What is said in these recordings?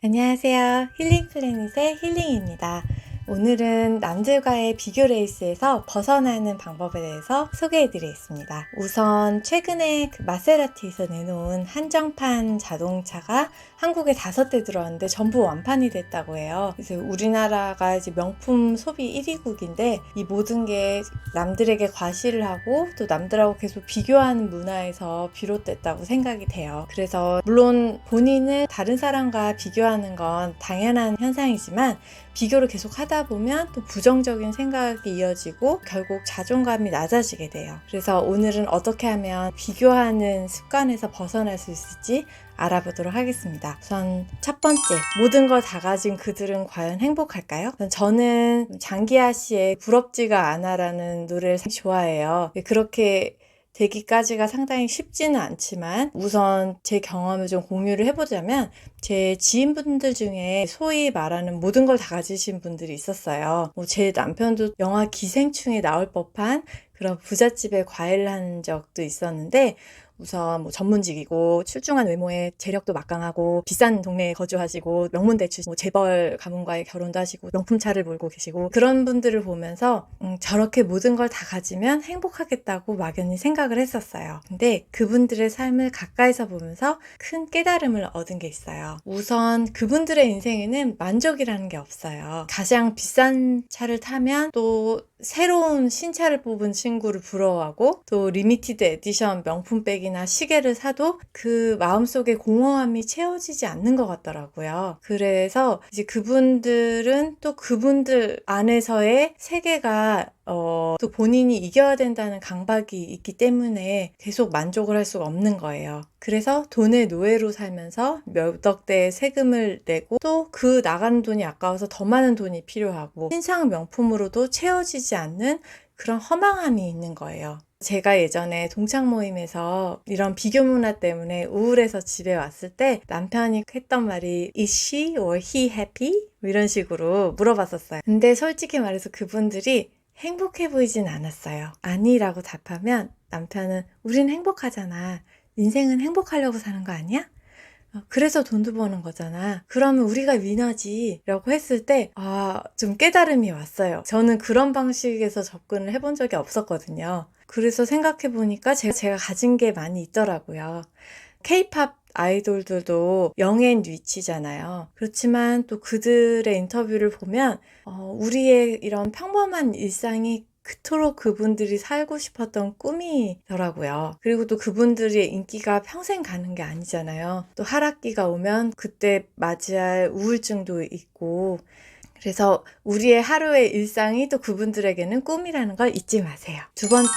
안녕하세요. 힐링 플래닛의 힐링입니다. 오늘은 남들과의 비교 레이스에서 벗어나는 방법에 대해서 소개해드리겠습니다. 우선 최근에 마세라티에서 내놓은 한정판 자동차가 한국에 5대 들어왔는데 전부 완판이 됐다고 해요. 그래서 우리나라가 이제 명품 소비 1위국인데 이 모든 게 남들에게 과시를 하고 또 남들하고 계속 비교하는 문화에서 비롯됐다고 생각이 돼요. 그래서 물론 본인은 다른 사람과 비교하는 건 당연한 현상이지만 비교를 계속 하다 보면 또 부정적인 생각이 이어지고 결국 자존감이 낮아지게 돼요. 그래서 오늘은 어떻게 하면 비교하는 습관에서 벗어날 수 있을지 알아보도록 하겠습니다. 우선 첫 번째, 모든 걸 다 가진 그들은 과연 행복할까요? 저는 장기하 씨의 부럽지가 않아라는 노래를 좋아해요. 그렇게 되기까지가 상당히 쉽지는 않지만 우선 제 경험을 좀 공유를 해보자면 제 지인분들 중에 소위 말하는 모든 걸 다 가지신 분들이 있었어요. 제 남편도 영화 기생충에 나올 법한 그런 부잣집에 과외를 한 적도 있었는데 우선 전문직이고 출중한 외모에 재력도 막강하고 비싼 동네에 거주하시고 명문대출 재벌 가문과의 결혼도 하시고 명품차를 몰고 계시고 그런 분들을 보면서 저렇게 모든 걸 다 가지면 행복하겠다고 막연히 생각을 했었어요. 근데 그분들의 삶을 가까이서 보면서 큰 깨달음을 얻은 게 있어요. 우선 그분들의 인생에는 만족이라는 게 없어요. 가장 비싼 차를 타면 또 새로운 신차를 뽑은 친구를 부러워하고 또 리미티드 에디션 명품백이나 시계를 사도 그 마음속에 공허함이 채워지지 않는 것 같더라고요. 그래서 이제 그분들은 또 그분들 안에서의 세계가 또 본인이 이겨야 된다는 강박이 있기 때문에 계속 만족을 할 수가 없는 거예요. 그래서 돈의 노예로 살면서 몇 억 대의 세금을 내고 또 그 나가는 돈이 아까워서 더 많은 돈이 필요하고 신상 명품으로도 채워지지 않는 그런 허망함이 있는 거예요. 제가 예전에 동창 모임에서 이런 비교 문화 때문에 우울해서 집에 왔을 때 남편이 했던 말이 Is she or he happy? 이런 식으로 물어봤었어요. 근데 솔직히 말해서 그분들이 행복해 보이진 않았어요. 아니라고 답하면 남편은 우린 행복하잖아. 인생은 행복하려고 사는 거 아니야? 그래서 돈도 버는 거잖아. 그러면 우리가 위너지 라고 했을 때 좀 깨달음이 왔어요. 저는 그런 방식에서 접근을 해본 적이 없었거든요. 그래서 생각해 보니까 제가 가진 게 많이 있더라고요. K-팝 아이돌들도 영앤 위치잖아요. 그렇지만 또 그들의 인터뷰를 보면 우리의 이런 평범한 일상이 그토록 그분들이 살고 싶었던 꿈이더라고요. 그리고 또 그분들의 인기가 평생 가는 게 아니잖아요. 또 하락기가 오면 그때 맞이할 우울증도 있고 그래서 우리의 하루의 일상이 또 그분들에게는 꿈이라는 걸 잊지 마세요. 두 번째,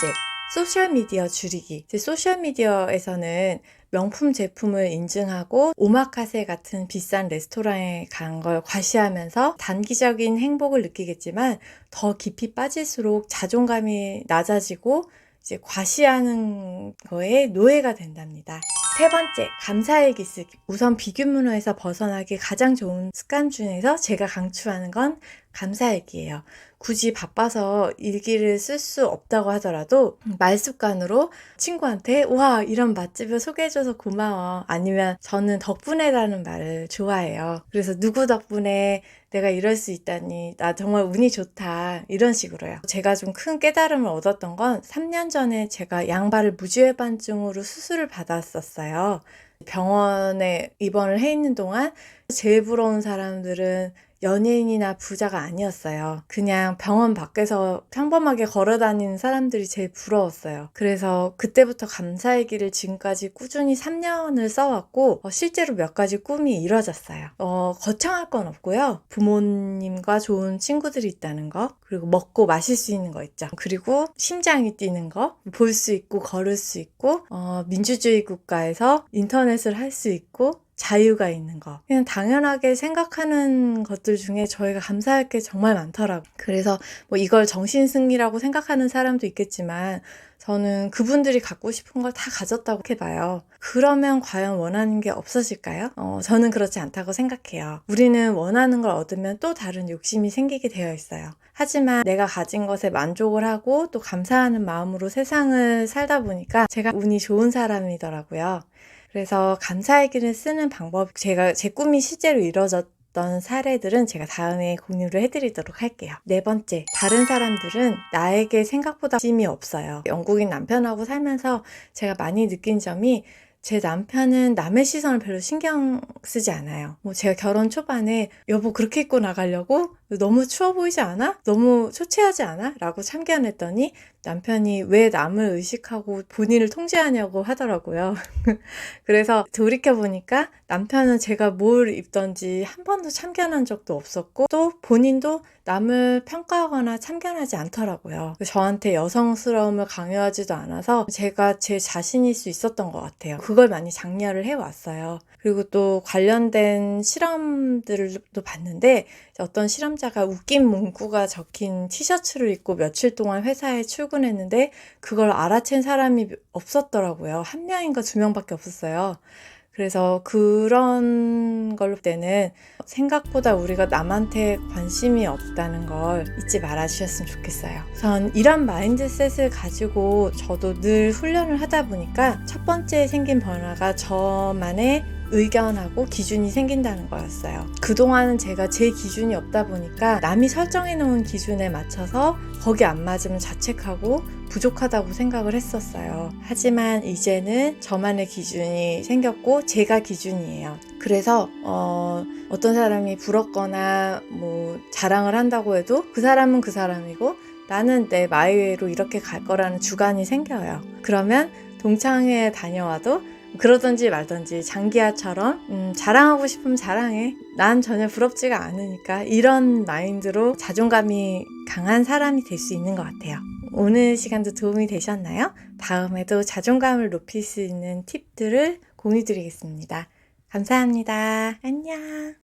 소셜미디어 줄이기. 소셜미디어에서는 명품 제품을 인증하고 오마카세 같은 비싼 레스토랑에 간 걸 과시하면서 단기적인 행복을 느끼겠지만 더 깊이 빠질수록 자존감이 낮아지고 이제 과시하는 거에 노예가 된답니다. 세 번째, 감사일기 쓰기. 우선 비교 문화에서 벗어나기 가장 좋은 습관 중에서 제가 강추하는 건 감사일기예요. 굳이 바빠서 일기를 쓸 수 없다고 하더라도 말습관으로 친구한테 와 이런 맛집을 소개해줘서 고마워 아니면 저는 덕분에라는 말을 좋아해요. 그래서 누구 덕분에 내가 이럴 수 있다니 나 정말 운이 좋다 이런 식으로요. 제가 좀 큰 깨달음을 얻었던 건 3년 전에 제가 양발을 무지외반증으로 수술을 받았었어요. 병원에 입원을 해 있는 동안 제일 부러운 사람들은 연예인이나 부자가 아니었어요. 그냥 병원 밖에서 평범하게 걸어다니는 사람들이 제일 부러웠어요. 그래서 그때부터 감사일기를 지금까지 꾸준히 3년을 써왔고 실제로 몇 가지 꿈이 이뤄졌어요. 거창할 건 없고요. 부모님과 좋은 친구들이 있다는 거, 그리고 먹고 마실 수 있는 거 있죠. 그리고 심장이 뛰는 거, 볼 수 있고 걸을 수 있고 민주주의 국가에서 인터넷을 할 수 있고 자유가 있는 거. 그냥 당연하게 생각하는 것들 중에 저희가 감사할 게 정말 많더라고요. 그래서 이걸 정신승리라고 생각하는 사람도 있겠지만 저는 그분들이 갖고 싶은 걸 다 가졌다고 해봐요. 그러면 과연 원하는 게 없어질까요? 저는 그렇지 않다고 생각해요. 우리는 원하는 걸 얻으면 또 다른 욕심이 생기게 되어 있어요. 하지만 내가 가진 것에 만족을 하고 또 감사하는 마음으로 세상을 살다 보니까 제가 운이 좋은 사람이더라고요. 그래서 감사일기를 쓰는 방법, 제 꿈이 실제로 이루어졌던 사례들은 제가 다음에 공유를 해드리도록 할게요. 네 번째, 다른 사람들은 나에게 생각보다 관심이 없어요. 영국인 남편하고 살면서 제가 많이 느낀 점이, 제 남편은 남의 시선을 별로 신경 쓰지 않아요. 제가 결혼 초반에 여보 그렇게 입고 나가려고? 너무 추워 보이지 않아? 너무 초췌하지 않아? 라고 참견했더니 남편이 왜 남을 의식하고 본인을 통제하냐고 하더라고요. 그래서 돌이켜보니까 남편은 제가 뭘 입던지 한 번도 참견한 적도 없었고, 또 본인도 남을 평가하거나 참견하지 않더라고요. 저한테 여성스러움을 강요하지도 않아서 제가 제 자신일 수 있었던 것 같아요. 그걸 많이 장려를 해왔어요. 그리고 또 관련된 실험들을 또 봤는데, 어떤 실험자가 웃긴 문구가 적힌 티셔츠를 입고 며칠 동안 회사에 출근했는데 그걸 알아챈 사람이 없었더라고요. 한 명인가 두 명밖에 없었어요. 그래서 그런 걸로 때는 생각보다 우리가 남한테 관심이 없다는 걸 잊지 말아 주셨으면 좋겠어요. 전 이런 마인드셋을 가지고 저도 늘 훈련을 하다 보니까 첫 번째 생긴 변화가 저만의 의견하고 기준이 생긴다는 거였어요. 그동안은 제가 제 기준이 없다 보니까 남이 설정해 놓은 기준에 맞춰서 거기 안 맞으면 자책하고 부족하다고 생각을 했었어요. 하지만 이제는 저만의 기준이 생겼고 제가 기준이에요. 그래서 어떤 사람이 부럽거나 자랑을 한다고 해도 그 사람은 그 사람이고 나는 내 마이웨이로 이렇게 갈 거라는 주관이 생겨요. 그러면 동창회에 다녀와도 그러든지 말든지 장기하처럼 자랑하고 싶으면 자랑해. 난 전혀 부럽지가 않으니까, 이런 마인드로 자존감이 강한 사람이 될 수 있는 것 같아요. 오늘 시간도 도움이 되셨나요? 다음에도 자존감을 높일 수 있는 팁들을 공유드리겠습니다. 감사합니다. 안녕.